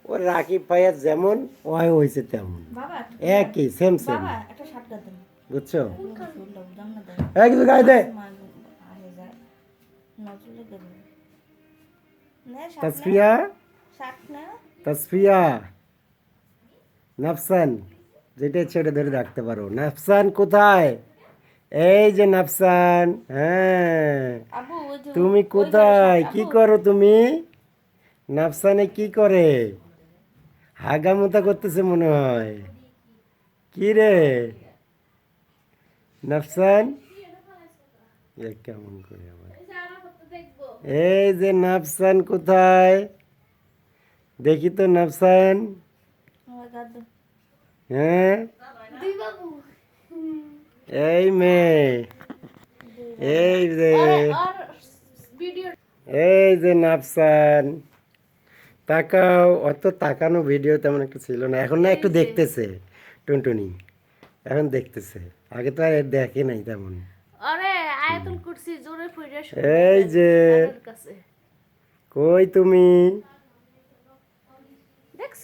ও রাকিব ভাইয়া যেমন ওই হয়েছে তেমন একই সেম সেম বুঝছো কিছু গায়ে দে তসফিয়া তসফিয়া নাফসান যেটা ইচ্ছে ওটা ধরে রাখতে পারো নাফসান কোথায় এই যে নাফসান হ্যাঁ তুমি কোথায় কি করো তুমি নাফসানে কি করে হাগামোতা করতেছে মনে হয় কি রে নাফসান কেমন করে আবার এই যে নাফসান কোথায় দেখি তো নাফসান হ্যাঁ এই মেয়ে এই যে নাফসান তাকাও অত তাকানো ভিডিও তেমন একটা ছিল না এখন না একটু দেখতেছে টুনটুনি এখন দেখতেছে আগে তো আর দেখে নাই তেমন আরে আয়াতুল কুরসি জোরে পড়ে এই যে কই তুমি